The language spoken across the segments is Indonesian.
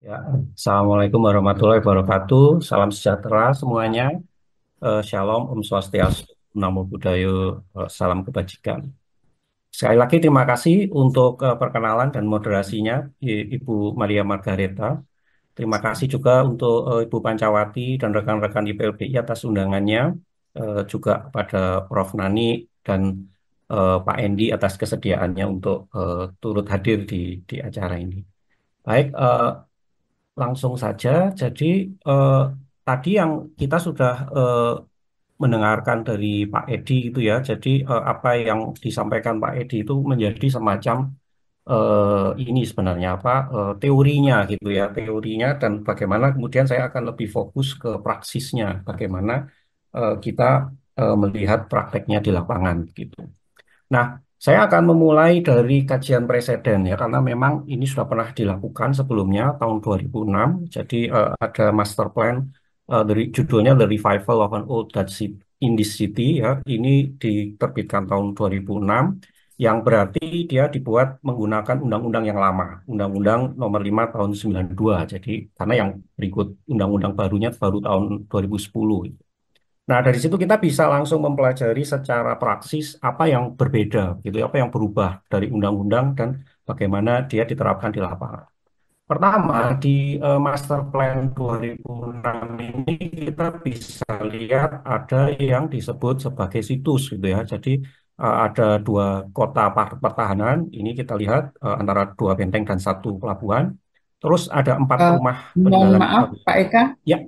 Ya, Assalamualaikum warahmatullahi wabarakatuh. Salam sejahtera semuanya. Shalom, Om Swastiastu, Namo Buddhaya, salam kebajikan. Sekali lagi terima kasih untuk perkenalan dan moderasinya, Ibu Maria Margareta. Terima kasih juga untuk Ibu Pancawati dan rekan-rekan IPLBI atas undangannya, juga kepada Prof. Nani dan Pak Endi atas kesediaannya untuk turut hadir di acara ini. Baik, langsung saja. Jadi eh, tadi yang kita sudah mendengarkan dari Pak Edi itu ya. Jadi apa yang disampaikan Pak Edi itu menjadi semacam ini sebenarnya apa teorinya gitu ya, teorinya dan bagaimana kemudian saya akan lebih fokus ke praksisnya, bagaimana kita melihat prakteknya di lapangan gitu. Nah, saya akan memulai dari kajian preseden ya, karena memang ini sudah pernah dilakukan sebelumnya tahun 2006. Jadi ada master plan dari judulnya The Revival of an Old Dutch City in this City ya. Ini diterbitkan tahun 2006, yang berarti dia dibuat menggunakan undang-undang yang lama, Undang-Undang Nomor 5 tahun 92. Jadi karena yang berikut undang-undang barunya baru tahun 2010. Nah, dari situ kita bisa langsung mempelajari secara praksis apa yang berbeda, gitu, ya, apa yang berubah dari undang-undang dan bagaimana dia diterapkan di lapangan. Pertama, di Master Plan 2006 ini kita bisa lihat ada yang disebut sebagai situs, gitu ya. Jadi ada dua kota pertahanan, ini kita lihat antara dua benteng dan satu pelabuhan. Terus ada empat Eh, rumah Mohon peninggalan. maaf, Pak Eka. Ya,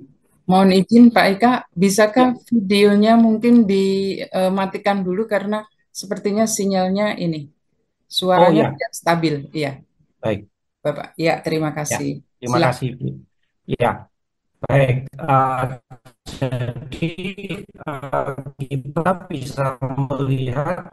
Mohon izin, Pak Eka. Bisakah ya. videonya mungkin dimatikan dulu karena sepertinya sinyalnya ini, Oh suaranya ya, tidak stabil. Iya, baik. Bapak. Ya, terima Ya, kasih. terima Silakan. kasih. Ya, baik. Jadi eh, kita bisa melihat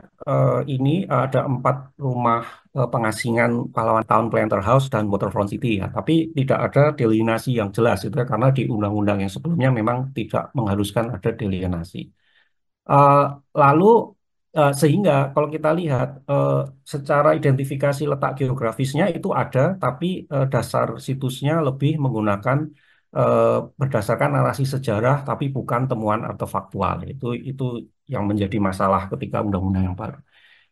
ini ada empat rumah pengasingan pahlawan Town Planter House dan Waterfront City ya. Tapi tidak ada delineasi yang jelas itu ya, karena di undang-undang yang sebelumnya memang tidak mengharuskan ada delineasi. Eh, Lalu sehingga kalau kita lihat secara identifikasi letak geografisnya itu ada, tapi dasar situsnya lebih menggunakan berdasarkan narasi sejarah, tapi bukan temuan artefaktual. Itu yang menjadi masalah ketika undang-undang yang baru.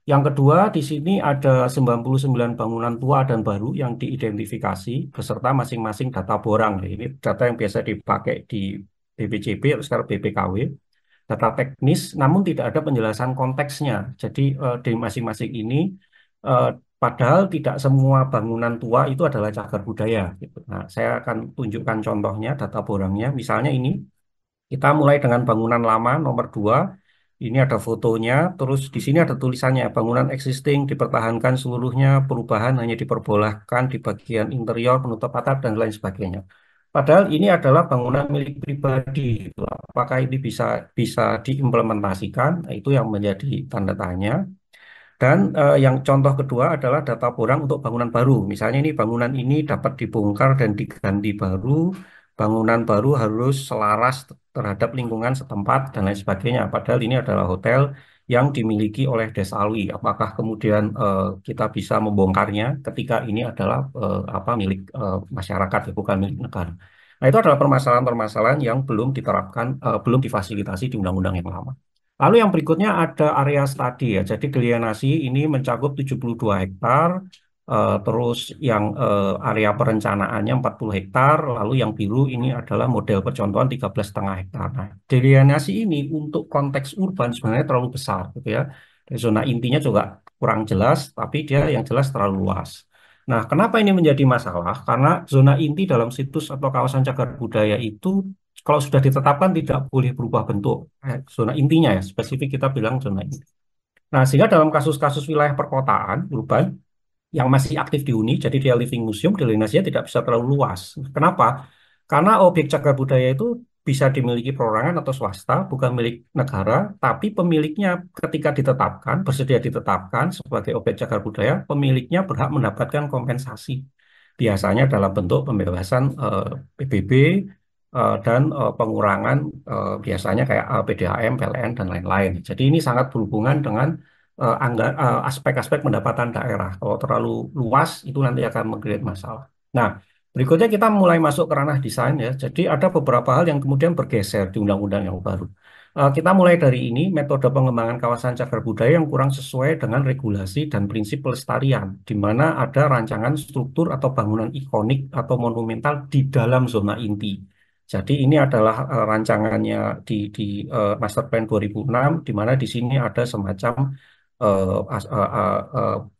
Yang kedua, di sini ada 99 bangunan tua dan baru yang diidentifikasi beserta masing-masing data borang. Ini data yang biasa dipakai di BPJB atau sekarang BPKW, data teknis, namun tidak ada penjelasan konteksnya. Jadi di masing-masing ini, eh, padahal tidak semua bangunan tua itu adalah cagar budaya. Gitu. Nah, saya akan tunjukkan contohnya, data borangnya. Misalnya ini, kita mulai dengan bangunan lama nomor 2. Ini ada fotonya, terus di sini ada tulisannya, bangunan existing dipertahankan seluruhnya, perubahan hanya diperbolehkan di bagian interior, penutup atap, dan lain sebagainya. Padahal ini adalah bangunan milik pribadi. Gitu. Apakah ini bisa bisa diimplementasikan? Nah, itu yang menjadi tanda tanya. Dan yang contoh kedua adalah data borang untuk bangunan baru. Misalnya ini bangunan ini dapat dibongkar dan diganti baru, bangunan baru harus selaras terhadap lingkungan setempat dan lain sebagainya. Padahal ini adalah hotel yang dimiliki oleh Des Alwi. Apakah kemudian kita bisa membongkarnya ketika ini adalah apa milik masyarakat ya, bukan milik negara. Nah, itu adalah permasalahan-permasalahan yang belum diterapkan, belum difasilitasi di undang-undang yang lama. Lalu yang berikutnya ada area studi ya. Jadi Gelianasi ini mencakup 72 hektar, terus yang area perencanaannya 40 hektar, lalu yang biru ini adalah model percontohan 13,5 hektar. Nah, Gelianasi ini untuk konteks urban sebenarnya terlalu besar gitu ya. Dan zona intinya juga kurang jelas, tapi dia yang jelas terlalu luas. Nah, kenapa ini menjadi masalah? Karena zona inti dalam situs atau kawasan cagar budaya itu kalau sudah ditetapkan tidak boleh berubah bentuk. Zona intinya ya, spesifik kita bilang zona inti. Nah, sehingga dalam kasus-kasus wilayah perkotaan, urban, yang masih aktif dihuni, jadi dia living museum, delinasinya tidak bisa terlalu luas. Kenapa? Karena objek cagar budaya itu bisa dimiliki perorangan atau swasta, bukan milik negara, tapi pemiliknya ketika ditetapkan, bersedia ditetapkan sebagai objek cagar budaya, pemiliknya berhak mendapatkan kompensasi. Biasanya dalam bentuk pembebasan PBB dan pengurangan biasanya kayak PDAM, PLN, dan lain-lain. Jadi ini sangat berhubungan dengan aspek-aspek pendapatan daerah. Kalau terlalu luas, itu nanti akan meng masalah. Nah, Berikutnya kita mulai masuk ke ranah desain ya. Jadi ada beberapa hal yang kemudian bergeser di undang-undang yang baru. Kita mulai dari ini, metode pengembangan kawasan cagar budaya yang kurang sesuai dengan regulasi dan prinsip pelestarian, di mana ada rancangan struktur atau bangunan ikonik atau monumental di dalam zona inti. Jadi ini adalah rancangannya di Master Plan 2006, di mana di sini ada semacam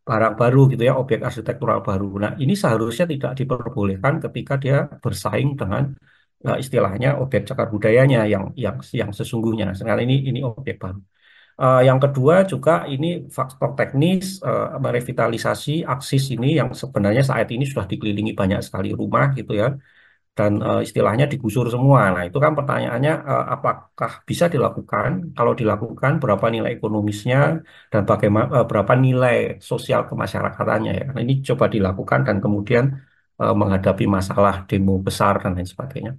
barang baru gitu ya, objek arsitektural baru. Nah, ini seharusnya tidak diperbolehkan ketika dia bersaing dengan istilahnya objek cagar budayanya yang sesungguhnya. Sekarang ini objek baru. Yang kedua juga ini faktor teknis merevitalisasi aksis ini yang sebenarnya saat ini sudah dikelilingi banyak sekali rumah gitu ya dan istilahnya digusur semua. Nah, itu kan pertanyaannya apakah bisa dilakukan? Kalau dilakukan, berapa nilai ekonomisnya dan bagaimana berapa nilai sosial kemasyarakatannya ya? Nah, ini coba dilakukan dan kemudian menghadapi masalah demo besar dan lain sebagainya.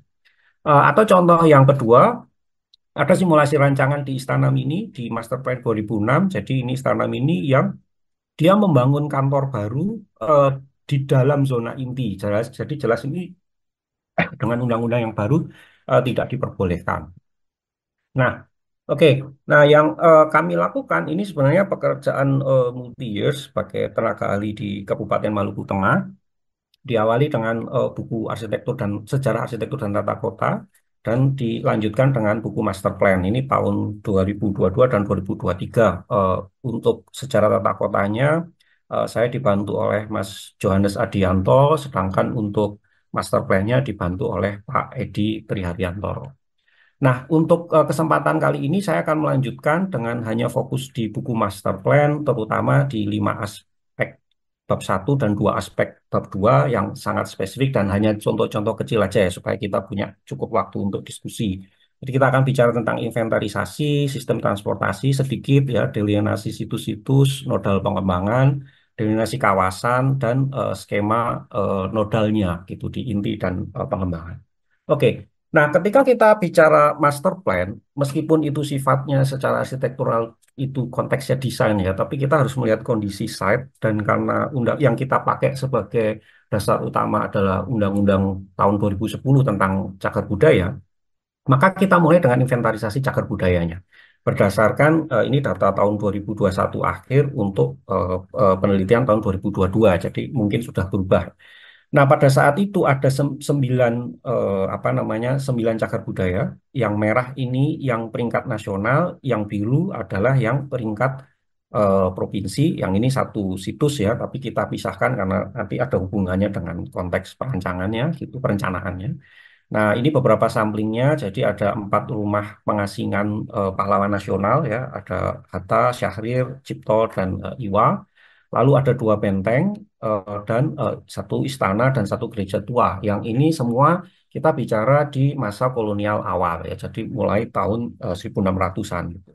Atau contoh yang kedua, ada simulasi rancangan di Istana Mini di Master Plan 2006. Jadi ini Istana Mini yang dia membangun kantor baru eh, di dalam zona inti. Jadi jelas ini dengan undang-undang yang baru tidak diperbolehkan. Nah, oke. Nah, yang kami lakukan ini sebenarnya pekerjaan multi years sebagai tenaga ahli di Kabupaten Maluku Tengah. Diawali dengan buku arsitektur dan sejarah arsitektur dan tata kota dan dilanjutkan dengan buku master plan ini tahun 2022 dan 2023. Untuk sejarah tata kotanya saya dibantu oleh Mas Johannes Adianto, sedangkan untuk master plan-nya dibantu oleh Pak Edi Triharyanto. Nah, untuk kesempatan kali ini saya akan melanjutkan dengan hanya fokus di buku master plan, terutama di 5 aspek bab 1 dan 2 aspek bab 2 yang sangat spesifik dan hanya contoh-contoh kecil aja ya, supaya kita punya cukup waktu untuk diskusi. Jadi kita akan bicara tentang inventarisasi, sistem transportasi sedikit ya, delineasi situs-situs, nodal pengembangan, delineasi kawasan, dan skema nodalnya gitu di inti dan pengembangan. Oke. Nah, ketika kita bicara master plan, meskipun itu sifatnya secara arsitektural itu konteksnya desain ya, tapi kita harus melihat kondisi site dan karena undang yang kita pakai sebagai dasar utama adalah Undang-Undang tahun 2010 tentang cagar budaya, maka kita mulai dengan inventarisasi cagar budayanya. Berdasarkan ini data tahun 2021 akhir untuk penelitian tahun 2022, jadi mungkin sudah berubah. Nah, pada saat itu ada 9 cagar budaya. Yang merah ini yang peringkat nasional, yang biru adalah yang peringkat provinsi. Yang ini satu situs ya, tapi kita pisahkan karena nanti ada hubungannya dengan konteks perancangannya, gitu, perencanaannya. Nah, ini beberapa samplingnya. Jadi ada 4 rumah pengasingan pahlawan nasional ya, ada Hatta, Syahrir, Cipto, dan Iwa. Lalu ada 2 benteng dan satu istana dan satu gereja tua. Yang ini semua kita bicara di masa kolonial awal ya. Jadi mulai tahun 1600-an gitu.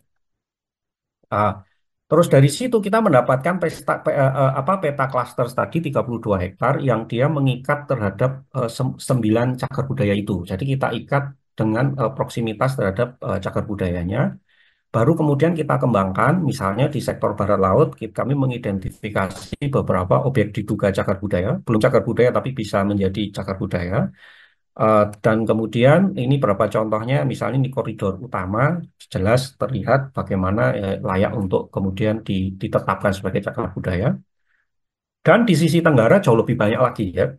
Ah, terus dari situ kita mendapatkan peta cluster tadi 32 hektar yang dia mengikat terhadap 9 cagar budaya itu. Jadi kita ikat dengan proksimitas terhadap cagar budayanya. Baru kemudian kita kembangkan, misalnya di sektor barat laut, kami mengidentifikasi beberapa objek diduga cagar budaya, belum cagar budaya tapi bisa menjadi cagar budaya. Dan kemudian ini beberapa contohnya, misalnya ini koridor utama, jelas terlihat bagaimana layak untuk kemudian ditetapkan sebagai cagar budaya. Dan di sisi tenggara jauh lebih banyak lagi ya.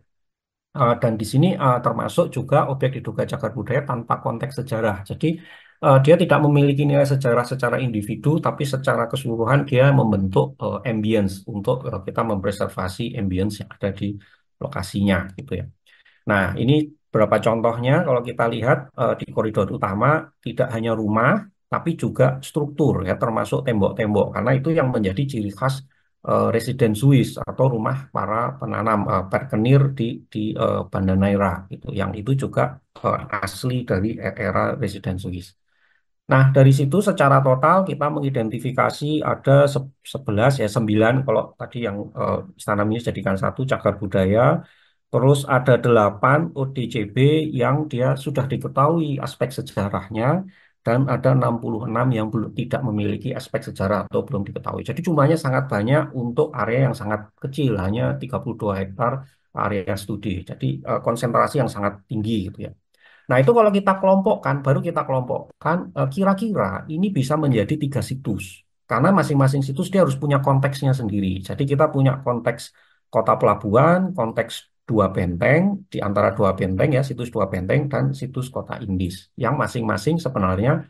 Dan di sini termasuk juga objek diduga cagar budaya tanpa konteks sejarah. Jadi dia tidak memiliki nilai sejarah secara individu, tapi secara keseluruhan dia membentuk ambience untuk kita mempreservasi ambience yang ada di lokasinya, gitu ya. Nah, ini beberapa contohnya kalau kita lihat di koridor utama tidak hanya rumah, tapi juga struktur ya, termasuk tembok-tembok karena itu yang menjadi ciri khas residen Swiss atau rumah para penanam perkenir di Banda Neira gitu. Yang itu juga asli dari era residen Swiss. Nah, dari situ secara total kita mengidentifikasi ada 11 ya 9 kalau tadi yang Istana Mini jadikan satu cagar budaya. Terus ada 8 ODCB yang dia sudah diketahui aspek sejarahnya dan ada 66 yang belum tidak memiliki aspek sejarah atau belum diketahui. Jadi jumlahnya sangat banyak untuk area yang sangat kecil, hanya 32 hektar area studi. Jadi konsentrasi yang sangat tinggi gitu ya. Nah, itu kalau kita kelompokkan, baru kita kelompokkan, kira-kira ini bisa menjadi 3 situs. Karena masing-masing situs dia harus punya konteksnya sendiri. Jadi kita punya konteks kota pelabuhan, konteks dua benteng, di antara dua benteng ya, situs dua benteng, dan situs kota Indis. Yang masing-masing sebenarnya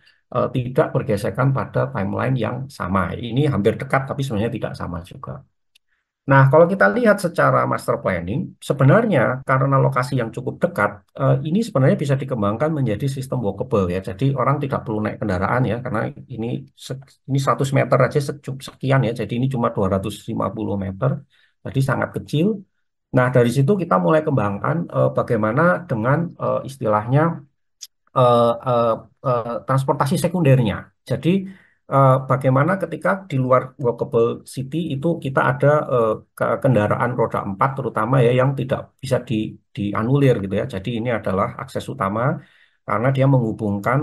tidak bergesekan pada timeline yang sama. Ini hampir dekat, tapi sebenarnya tidak sama juga. Nah, kalau kita lihat secara master planning, sebenarnya karena lokasi yang cukup dekat, ini sebenarnya bisa dikembangkan menjadi sistem walkable ya. Jadi orang tidak perlu naik kendaraan ya, karena ini ini 100 meter aja sekian ya. Jadi ini cuma 250 meter, jadi sangat kecil. Nah, dari situ kita mulai kembangkan bagaimana dengan istilahnya eh, transportasi sekundernya. Jadi bagaimana ketika di luar walkable city itu kita ada kendaraan roda 4 terutama ya yang tidak bisa dianulir gitu ya. Jadi ini adalah akses utama karena dia menghubungkan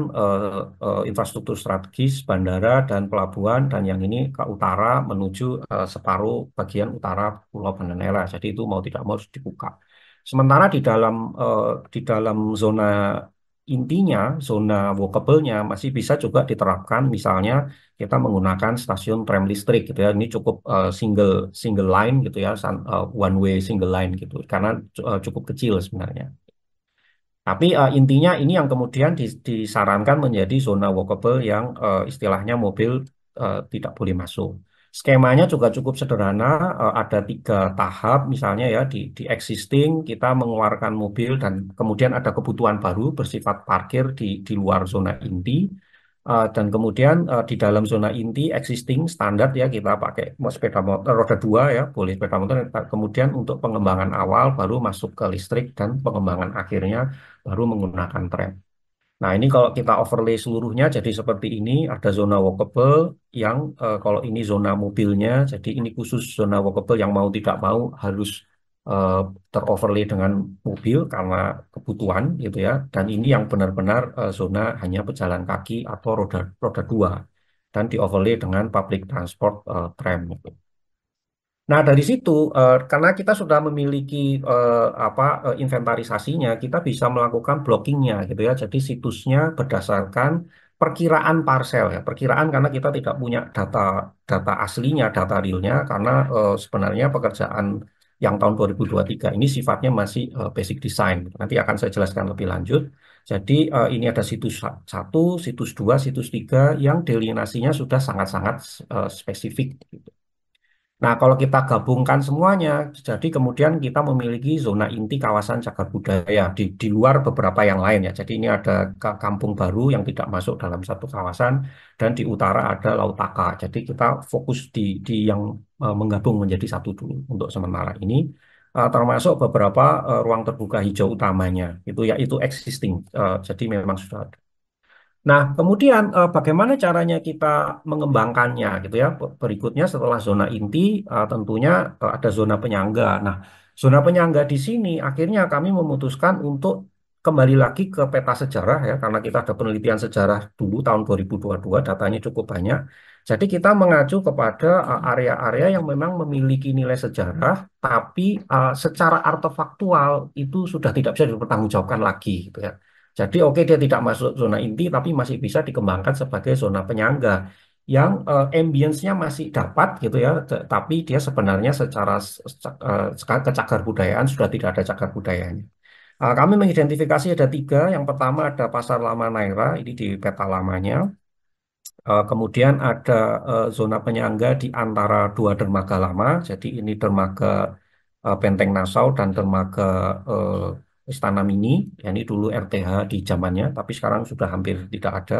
infrastruktur strategis, bandara dan pelabuhan dan yang ini ke utara menuju separuh bagian utara Pulau Bandanera. Jadi itu mau tidak mau harus dibuka. Sementara di dalam zona intinya, zona walkable-nya masih bisa juga diterapkan. Misalnya kita menggunakan stasiun tram listrik gitu ya. Ini cukup single single line gitu ya, one way single line gitu. Karena cukup kecil sebenarnya. Tapi intinya ini yang kemudian disarankan menjadi zona walkable yang istilahnya mobil tidak boleh masuk. Skemanya juga cukup sederhana, ada 3 tahap misalnya ya di existing kita mengeluarkan mobil dan kemudian ada kebutuhan baru bersifat parkir di luar zona inti. Dan kemudian di dalam zona inti existing standar ya kita pakai sepeda motor roda 2 ya boleh sepeda motor. Kemudian untuk pengembangan awal baru masuk ke listrik dan pengembangan akhirnya baru menggunakan tram. Nah, ini kalau kita overlay seluruhnya jadi seperti ini, ada zona walkable yang kalau ini zona mobilnya, jadi ini khusus zona walkable yang mau tidak mau harus eh, teroverlay dengan mobil karena kebutuhan gitu ya. Dan ini yang benar-benar zona hanya pejalan kaki atau roda roda 2 dan dioverlay dengan public transport tram gitu. Nah, dari situ, karena kita sudah memiliki inventarisasinya, kita bisa melakukan blockingnya gitu ya. Jadi situsnya berdasarkan perkiraan parcel ya. Perkiraan karena kita tidak punya data data aslinya, data realnya, karena sebenarnya pekerjaan yang tahun 2023 ini sifatnya masih basic design. Nanti akan saya jelaskan lebih lanjut. Jadi ini ada situs 1, situs 2, situs 3 yang delineasinya sudah sangat-sangat spesifik. Gitu. Nah, kalau kita gabungkan semuanya, jadi kemudian kita memiliki zona inti kawasan cagar budaya di luar beberapa yang lain ya. Jadi ini ada kampung baru yang tidak masuk dalam satu kawasan dan di utara ada Lautaka. Jadi kita fokus di yang menggabung menjadi satu dulu untuk sementara ini. Termasuk beberapa ruang terbuka hijau utamanya itu ya itu existing. Jadi memang sudah ada. Nah, kemudian bagaimana caranya kita mengembangkannya gitu ya. Berikutnya setelah zona inti tentunya ada zona penyangga. Nah, zona penyangga di sini akhirnya kami memutuskan untuk kembali lagi ke peta sejarah ya karena kita ada penelitian sejarah dulu tahun 2022 datanya cukup banyak. Jadi kita mengacu kepada area-area yang memang memiliki nilai sejarah tapi secara artefaktual itu sudah tidak bisa dipertanggungjawabkan lagi gitu ya. Jadi oke dia tidak masuk zona inti tapi masih bisa dikembangkan sebagai zona penyangga yang ambience-nya masih dapat gitu ya, tapi dia sebenarnya secara kecagar budayaan sudah tidak ada cagar budayanya. Kami mengidentifikasi ada 3. Yang pertama ada Pasar Lama Naira, ini di peta lamanya. Kemudian ada zona penyangga di antara 2 dermaga lama, jadi ini dermaga Benteng Nassau dan dermaga Istana Mini. Ya, ini dulu RTH di zamannya, tapi sekarang sudah hampir tidak ada.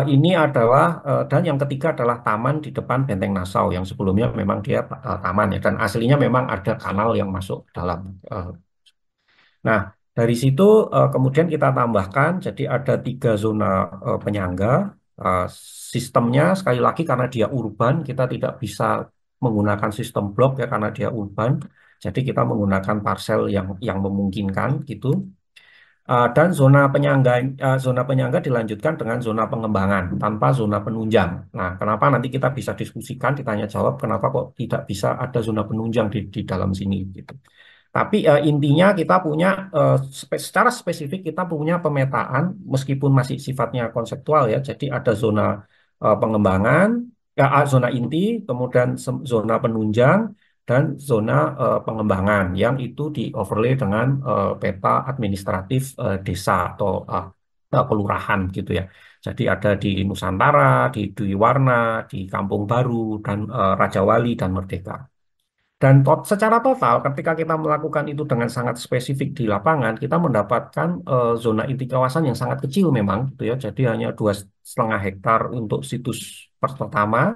Ini adalah dan yang ketiga adalah taman di depan Benteng Nassau yang sebelumnya memang dia taman ya dan aslinya memang ada kanal yang masuk dalam. eh, Nah, dari situ kemudian kita tambahkan, jadi ada 3 zona penyangga. Eh, Sistemnya sekali lagi karena dia urban, kita tidak bisa menggunakan sistem blok ya karena dia urban. Jadi kita menggunakan parcel yang memungkinkan gitu. Dan zona penyangga dilanjutkan dengan zona pengembangan tanpa zona penunjang. Nah, kenapa nanti kita bisa diskusikan, ditanya jawab, kenapa kok tidak bisa ada zona penunjang di dalam sini gitu. Tapi intinya kita punya secara spesifik kita punya pemetaan meskipun masih sifatnya konseptual ya. Jadi ada zona pengembangan, zona inti, kemudian zona penunjang dan zona pengembangan yang itu di overlay dengan peta administratif desa atau kelurahan gitu ya. Jadi ada di Nusantara, di Dwi Warna, di Kampung Baru dan Raja Wali dan Merdeka. Dan secara total, ketika kita melakukan itu dengan sangat spesifik di lapangan, kita mendapatkan zona inti kawasan yang sangat kecil memang, gitu ya. Jadi hanya 2,5 hektar untuk situs pertama,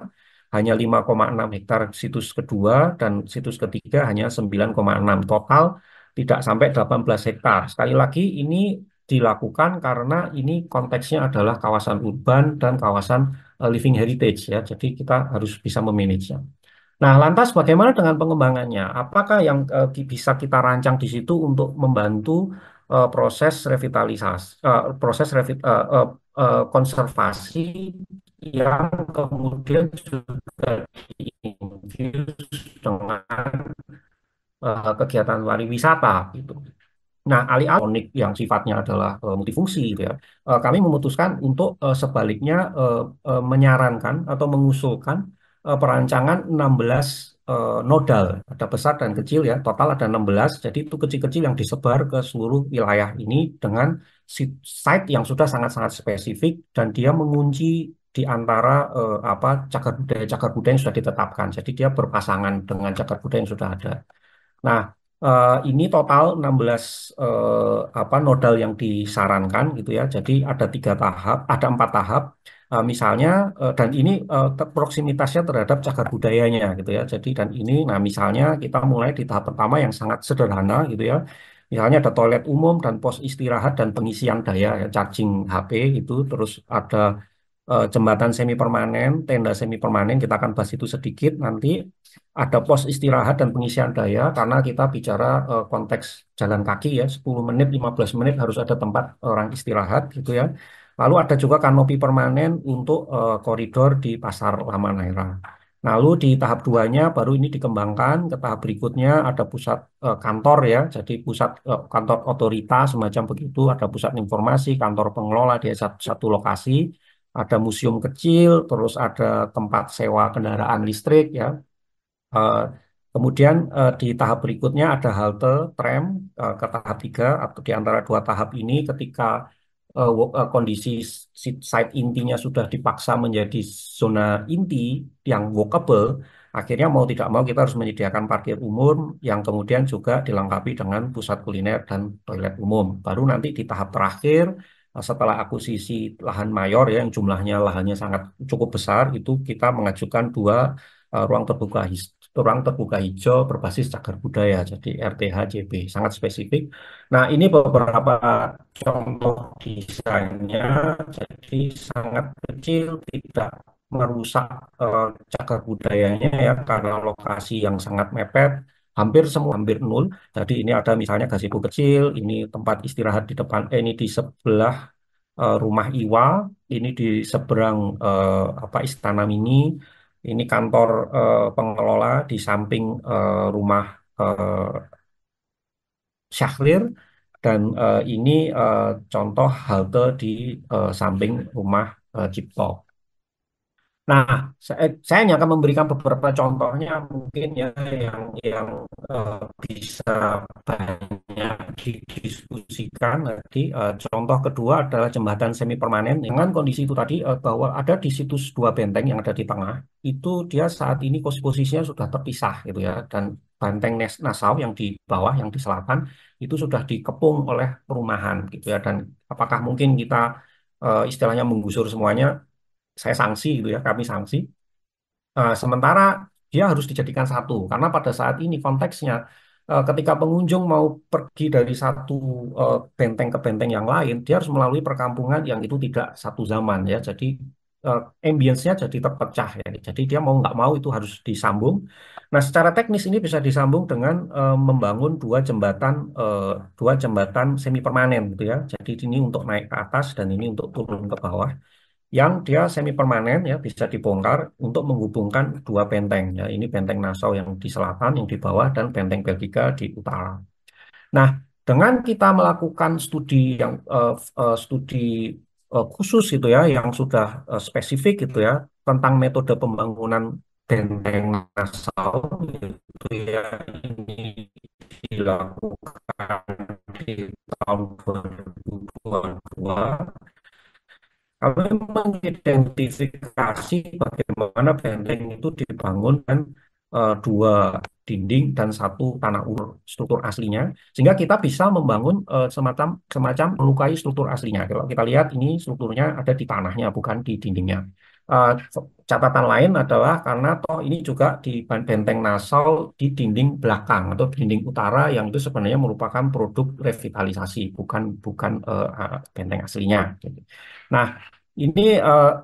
hanya 5,6 hektar situs kedua, dan situs ketiga hanya 9,6 total, tidak sampai 18 hektar. Sekali lagi, ini dilakukan karena ini konteksnya adalah kawasan urban dan kawasan living heritage ya. Jadi kita harus bisa memanage. Nah, lantas bagaimana dengan pengembangannya? Apakah yang bisa kita rancang di situ untuk membantu proses revitalisasi, konservasi yang kemudian juga diinfuse dengan kegiatan pariwisata gitu. Nah, alih-alih unik yang sifatnya adalah multifungsi gitu ya, kami memutuskan untuk sebaliknya menyarankan atau mengusulkan perancangan 16 nodal, ada besar dan kecil ya, total ada 16, jadi itu kecil-kecil yang disebar ke seluruh wilayah ini dengan site yang sudah sangat-sangat spesifik dan dia mengunci di antara cagar budaya yang sudah ditetapkan. Jadi dia berpasangan dengan cagar budaya yang sudah ada. Nah, ini total 16 nodal yang disarankan gitu ya. Jadi ada 3 tahap, ada 4 tahap. Misalnya dan ini proximitasnya terhadap cagar budayanya gitu ya. Jadi dan ini, nah misalnya kita mulai di tahap pertama yang sangat sederhana gitu ya. Misalnya ada toilet umum dan pos istirahat dan pengisian daya ya, charging HP gitu. Terus ada jembatan semi permanen, tenda semi permanen, kita akan bahas itu sedikit nanti. Ada pos istirahat dan pengisian daya karena kita bicara konteks jalan kaki ya, 10 menit, 15 menit harus ada tempat orang istirahat gitu ya. Lalu ada juga kanopi permanen untuk koridor di Pasar Lama Naira. Lalu di tahap duanya baru ini dikembangkan ke tahap berikutnya ada pusat kantor ya, jadi pusat kantor otorita semacam begitu, ada pusat informasi, kantor pengelola di satu lokasi, ada museum kecil, terus ada tempat sewa kendaraan listrik ya. Eh, Kemudian di tahap berikutnya ada halte tram ke tahap 3 atau di antara 2 tahap ini ketika kondisi site intinya sudah dipaksa menjadi zona inti yang walkable, akhirnya mau tidak mau kita harus menyediakan parkir umum yang kemudian juga dilengkapi dengan pusat kuliner dan toilet umum. Baru nanti di tahap terakhir setelah akuisisi lahan mayor ya yang jumlahnya lahannya sangat cukup besar itu kita mengajukan 2 ruang terbuka hijau berbasis cagar budaya, jadi RTHCB, sangat spesifik. Nah, ini beberapa contoh desainnya, jadi sangat kecil, tidak merusak cagar budayanya ya, karena lokasi yang sangat mepet, hampir semua, hampir nol. Jadi ini ada misalnya gazebo kecil, ini tempat istirahat di depan, ini di sebelah rumah Iwa, ini di seberang Istana Mini, ini kantor pengelola di samping rumah Syahrir, dan ini contoh halte di samping rumah Cipto. Nah, saya hanya akan memberikan beberapa contohnya mungkin ya yang bisa banyak didiskusikan. Nanti contoh kedua adalah jembatan semi permanen dengan kondisi itu tadi bahwa ada di situs 2 benteng yang ada di tengah itu dia saat ini posisinya sudah terpisah gitu ya dan benteng Nassau yang di bawah yang di selatan itu sudah dikepung oleh perumahan gitu ya dan apakah mungkin kita istilahnya menggusur semuanya, saya sanksi gitu ya, kami sanksi. Sementara dia harus dijadikan satu, karena pada saat ini konteksnya ketika pengunjung mau pergi dari satu benteng ke benteng yang lain, dia harus melalui perkampungan yang itu tidak satu zaman ya. Jadi uh, ambience-nya jadi terpecah ya. Jadi dia mau nggak mau itu harus disambung. Nah, secara teknis ini bisa disambung dengan membangun dua jembatan semi permanen gitu ya. Jadi ini untuk naik ke atas dan ini untuk turun ke bawah. yang dia semi permanen ya bisa dibongkar untuk menghubungkan dua benteng ya. Ini benteng Nassau yang di selatan, yang di bawah dan benteng Belgika di utara. Nah, dengan kita melakukan studi yang studi khusus gitu ya, yang sudah spesifik gitu ya tentang metode pembangunan benteng Nassau gitu ya, ini dilakukan di tahun 2022. Kami mengidentifikasi bagaimana benteng itu dibangun dan dua dinding dan satu tanah urut struktur aslinya, sehingga kita bisa membangun semacam semacam melukai struktur aslinya. Kalau kita lihat ini strukturnya ada di tanahnya, bukan di dindingnya. Eh, Catatan lain adalah karena toh ini juga di benteng Nassau di dinding belakang atau dinding utara yang itu sebenarnya merupakan produk revitalisasi, bukan bukan benteng aslinya. Nah, ini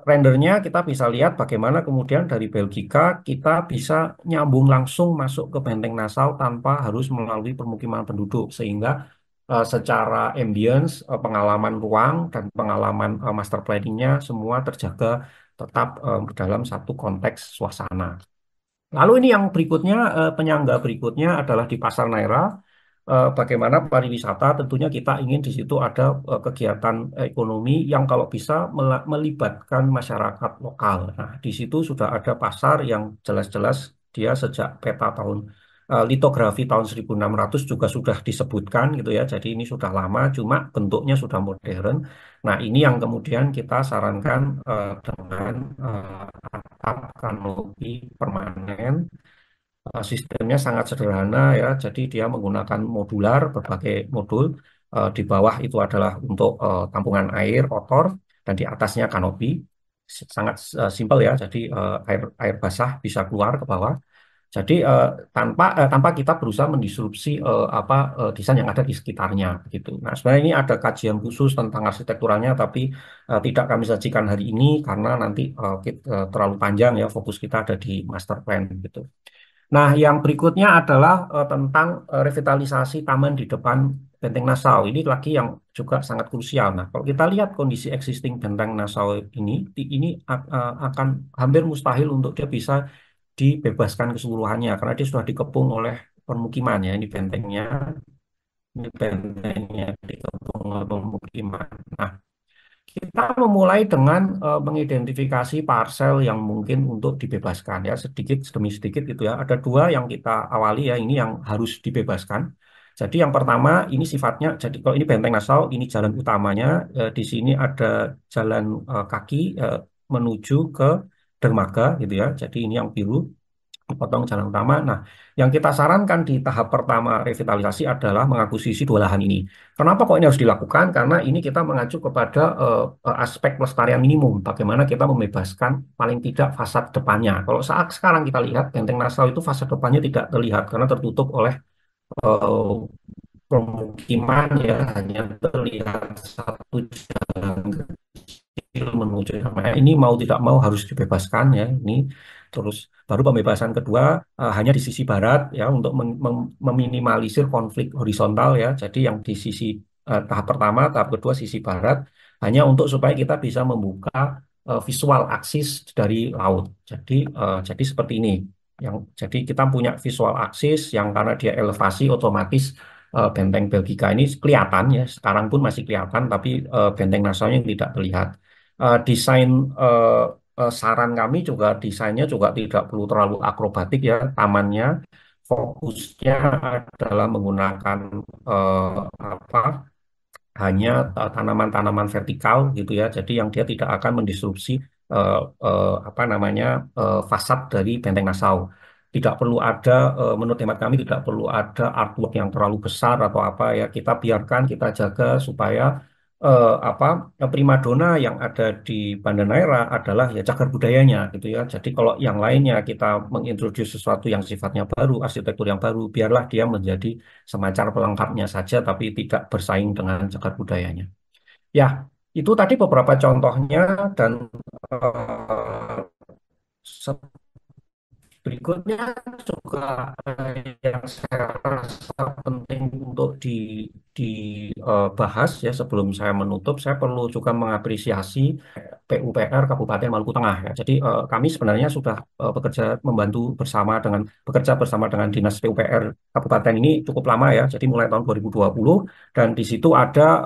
rendernya kita bisa lihat bagaimana kemudian dari Belgika kita bisa nyambung langsung masuk ke Benteng Nassau tanpa harus melalui permukiman penduduk sehingga secara ambience, pengalaman ruang dan pengalaman master planningnya semua terjaga tetap dalam satu konteks suasana. Lalu ini yang berikutnya, penyangga berikutnya adalah di Pasar Naira. Bagaimana pariwisata, tentunya kita ingin di situ ada kegiatan ekonomi yang kalau bisa melibatkan masyarakat lokal. Nah, di situ sudah ada pasar yang jelas-jelas dia sejak peta tahun litografi tahun 1600 juga sudah disebutkan gitu ya. Jadi ini sudah lama, cuma bentuknya sudah modern. Nah, ini yang kemudian kita sarankan dengan atap kanopi permanen. Sistemnya sangat sederhana ya, jadi dia menggunakan modular, berbagai modul. Di bawah itu adalah untuk tampungan air kotor dan di atasnya kanopi. Sangat simpel ya, jadi air air basah bisa keluar ke bawah. Jadi tanpa kita berusaha mendisrupsi desain yang ada di sekitarnya gitu. Nah, sebenarnya ini ada kajian khusus tentang arsitekturalnya, tapi tidak kami sajikan hari ini karena nanti terlalu panjang ya, fokus kita ada di master plan gitu. Nah, yang berikutnya adalah tentang revitalisasi taman di depan Benteng Nassau. Ini lagi yang juga sangat krusial. Nah, kalau kita lihat kondisi existing Benteng Nassau ini, ini akan hampir mustahil untuk dia bisa dibebaskan keseluruhannya karena dia sudah dikepung oleh permukiman ya. Ini bentengnya dikepung oleh permukiman. Nah, kita memulai dengan mengidentifikasi parsel yang mungkin untuk dibebaskan ya sedikit demi sedikit gitu ya. Ada dua yang kita awali ya ini yang harus dibebaskan. Jadi yang pertama ini sifatnya jadi kalau ini Benteng Nassau ini jalan utamanya di sini ada jalan kaki menuju ke dermaga gitu ya. Jadi ini yang biru potong jalan utama. Nah, yang kita sarankan di tahap pertama revitalisasi adalah mengakuisisi dua lahan ini. Kenapa kok ini harus dilakukan? Karena ini kita mengacu kepada aspek pelestarian minimum. Bagaimana kita membebaskan paling tidak fasad depannya. Kalau saat sekarang kita lihat Benteng Nassau itu fasad depannya tidak terlihat karena tertutup oleh eh, permukiman ya hanya terlihat satu jalan menuju namanya ini mau tidak mau harus dibebaskan ya ini terus baru pembebasan kedua hanya di sisi barat ya untuk meminimalisir konflik horizontal ya jadi yang di sisi tahap pertama tahap kedua sisi barat hanya untuk supaya kita bisa membuka visual aksis dari laut jadi seperti ini yang jadi kita punya visual aksis yang karena dia elevasi otomatis benteng Belgika ini kelihatan ya sekarang pun masih kelihatan tapi benteng Nassau-nya yang tidak terlihat. Desain eh, saran kami juga desainnya juga tidak perlu terlalu akrobatik ya tamannya fokusnya adalah menggunakan eh, apa hanya tanaman-tanaman vertikal gitu ya jadi yang dia tidak akan mendisrupsi apa namanya fasad dari Benteng Nassau tidak perlu ada menurut hemat kami tidak perlu ada artwork yang terlalu besar atau apa ya kita biarkan kita jaga supaya apa primadona yang ada di Banda Neira adalah ya cagar budayanya gitu ya. Jadi kalau yang lainnya kita mengintroduce sesuatu yang sifatnya baru, arsitektur yang baru, biarlah dia menjadi semacam pelengkapnya saja tapi tidak bersaing dengan cagar budayanya. Ya, itu tadi beberapa contohnya dan eh, Berikutnya juga yang saya rasa penting untuk dibahas ya sebelum saya menutup, saya perlu juga mengapresiasi PUPR Kabupaten Maluku Tengah ya. Jadi kami sebenarnya sudah bekerja bersama dengan Dinas PUPR Kabupaten ini cukup lama ya. Jadi mulai tahun 2020 dan di situ ada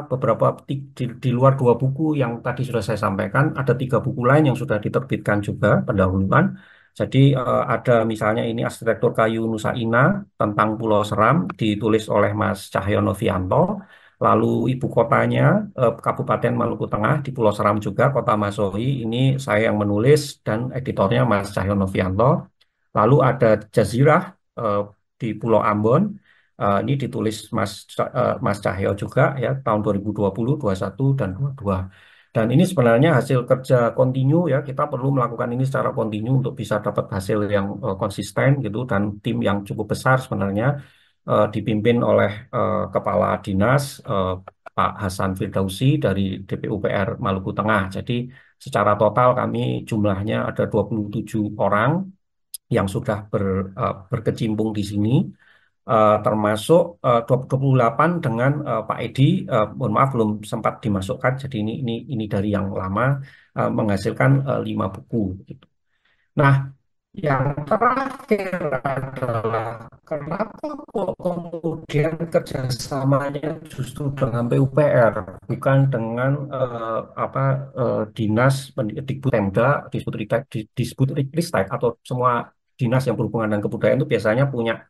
beberapa di luar dua buku yang tadi sudah saya sampaikan, ada tiga buku lain yang sudah diterbitkan juga pendahuluan. Jadi ada misalnya ini Arsitektur Kayu Nusa Ina tentang Pulau Seram ditulis oleh Mas Cahyono Novianto. Lalu ibu kotanya Kabupaten Maluku Tengah di Pulau Seram juga Kota Masohi. Ini saya yang menulis dan editornya Mas Cahyono Novianto. Lalu ada Jazirah eh, di Pulau Ambon. Ini ditulis Mas Cahyo juga ya tahun 2020, 21 dan 22. Dan ini sebenarnya hasil kerja kontinu ya. Kita perlu melakukan ini secara kontinu untuk bisa dapat hasil yang konsisten gitu dan tim yang cukup besar sebenarnya dipimpin oleh Kepala Dinas Pak Hasan Firdausi dari DPUPR Maluku Tengah. Jadi secara total kami jumlahnya ada 27 orang yang sudah berkecimpung di sini, termasuk 28 dengan Pak Edi. Mohon maaf belum sempat dimasukkan, jadi ini dari yang lama, menghasilkan 5 buku. Gitu. Nah, yang terakhir adalah kenapa kok kemudian kerjasamanya justru dengan PUPR, bukan dengan dinas Dikbud Pemda, Disbudristek atau semua dinas yang berhubungan dengan kebudayaan itu biasanya punya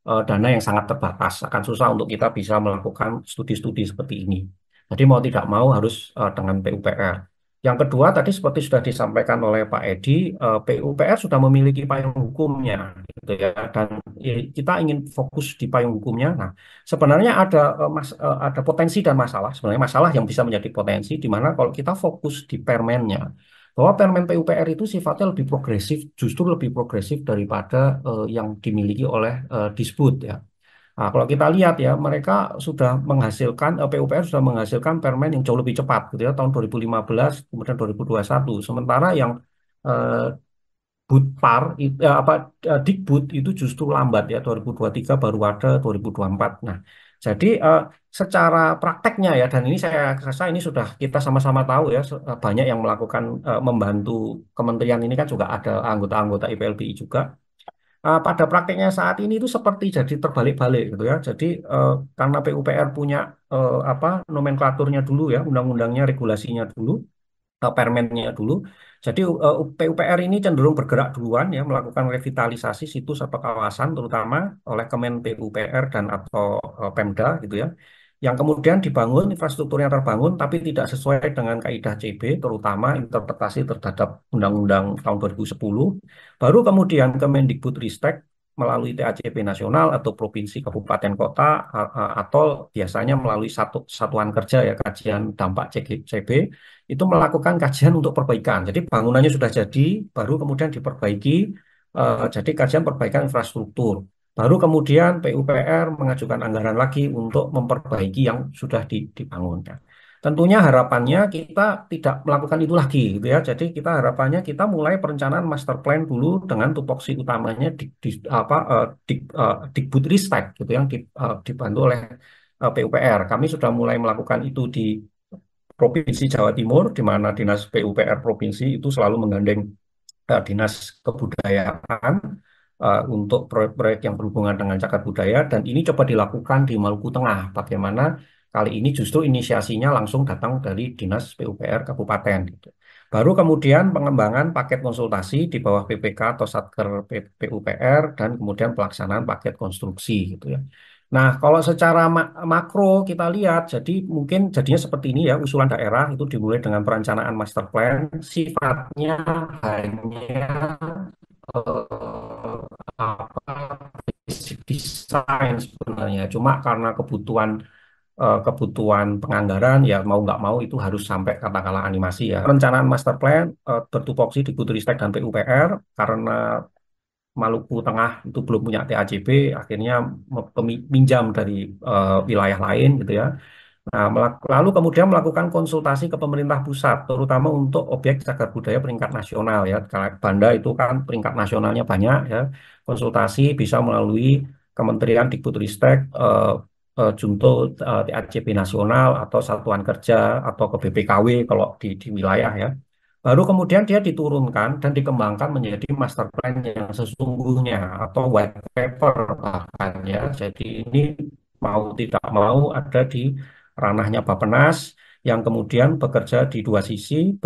dana yang sangat terbatas, akan susah untuk kita bisa melakukan studi-studi seperti ini. Jadi mau tidak mau harus dengan PUPR. Yang kedua tadi seperti sudah disampaikan oleh Pak Edi, PUPR sudah memiliki payung hukumnya, gitu ya. Dan kita ingin fokus di payung hukumnya. Nah, sebenarnya ada potensi dan masalah. Sebenarnya masalah yang bisa menjadi potensi, di mana kalau kita fokus di permennya, bahwa Permen PUPR itu sifatnya lebih progresif, justru lebih progresif daripada yang dimiliki oleh Disbud ya. Nah, kalau kita lihat ya, mereka sudah menghasilkan PUPR sudah menghasilkan permen yang jauh lebih cepat gitu ya, tahun 2015 kemudian 2021. Sementara yang eh, Budpar Dikbud itu justru lambat ya 2023 baru ada 2024. Nah, jadi secara prakteknya ya dan ini saya rasa ini sudah kita sama-sama tahu ya banyak yang melakukan membantu kementerian ini kan juga ada anggota-anggota IPLBI juga. Pada prakteknya saat ini itu seperti jadi terbalik-balik gitu ya. Jadi karena PUPR punya nomenklaturnya dulu ya, undang-undangnya, regulasinya dulu, permennya dulu. Jadi PUPR ini cenderung bergerak duluan ya melakukan revitalisasi situs atau kawasan terutama oleh Kemen PUPR dan atau Pemda gitu ya. Yang kemudian dibangun infrastrukturnya terbangun tapi tidak sesuai dengan kaidah CB terutama interpretasi terhadap Undang-Undang tahun 2010. Baru kemudian Kemendikbudristek melalui TACP nasional atau provinsi kabupaten kota atau biasanya melalui satuan kerja ya kajian dampak CB itu melakukan kajian untuk perbaikan. Jadi bangunannya sudah jadi, baru kemudian diperbaiki, jadi kajian perbaikan infrastruktur. Baru kemudian PUPR mengajukan anggaran lagi untuk memperbaiki yang sudah dibangun. Ya. Tentunya harapannya kita tidak melakukan itu lagi, gitu ya. Jadi kita harapannya kita mulai perencanaan master plan dulu dengan tupoksi utamanya Dikbudristek, gitu yang dibantu oleh PUPR. Kami sudah mulai melakukan itu di Provinsi Jawa Timur, di mana Dinas PUPR Provinsi itu selalu menggandeng Dinas Kebudayaan untuk proyek-proyek yang berhubungan dengan cagar budaya, dan ini coba dilakukan di Maluku Tengah. Bagaimana kali ini justru inisiasinya langsung datang dari Dinas PUPR Kabupaten. Gitu. Baru kemudian pengembangan paket konsultasi di bawah PPK atau Satker PUPR dan kemudian pelaksanaan paket konstruksi gitu ya. Nah, kalau secara makro kita lihat, jadi mungkin jadinya seperti ini ya, usulan daerah itu dimulai dengan perencanaan master plan, sifatnya hanya basic design sebenarnya. Cuma karena kebutuhan penganggaran ya mau nggak mau itu harus sampai katakanlah animasi ya. Perencanaan master plan bertupoksi di Budristek dan PUPR karena Maluku Tengah itu belum punya TAJB, akhirnya minjam dari wilayah lain gitu ya. Nah, lalu kemudian melakukan konsultasi ke pemerintah pusat, terutama untuk objek cagar budaya peringkat nasional ya. Karena Banda itu kan peringkat nasionalnya banyak ya. Konsultasi bisa melalui Kementerian Dikbudristek, Junto, TACP Nasional atau Satuan Kerja atau ke BPKW kalau di wilayah ya. Baru kemudian dia diturunkan dan dikembangkan menjadi master plan yang sesungguhnya atau white paper bahkan ya. Jadi ini mau tidak mau ada di ranahnya Bappenas yang kemudian bekerja di dua sisi,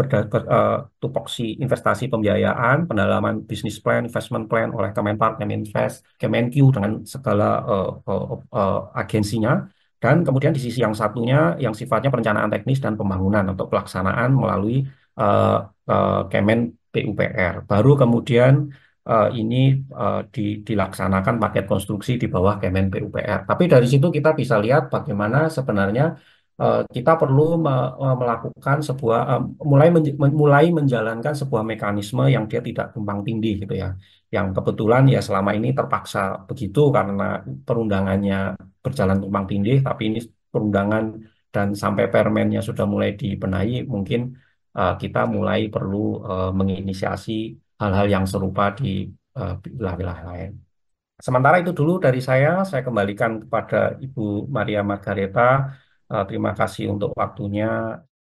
tupoksi investasi pembiayaan, pendalaman bisnis plan, investment plan oleh Kemenpar, Keminvest, Kemenq dengan segala agensinya, dan kemudian di sisi yang satunya yang sifatnya perencanaan teknis dan pembangunan untuk pelaksanaan melalui eh, Kemen PUPR. Baru kemudian ini dilaksanakan paket konstruksi di bawah Kemen PUPR. Tapi dari situ kita bisa lihat bagaimana sebenarnya kita perlu melakukan sebuah mulai menjalankan sebuah mekanisme yang dia tidak tumpang tindih gitu ya. Yang kebetulan ya selama ini terpaksa begitu karena perundangannya berjalan tumpang tindih, tapi ini perundangan dan sampai permennya sudah mulai dibenahi, mungkin kita mulai perlu menginisiasi hal-hal yang serupa di wilayah-wilayah lain. Sementara itu dulu dari saya kembalikan kepada Ibu Maria Margareta. Terima kasih untuk waktunya.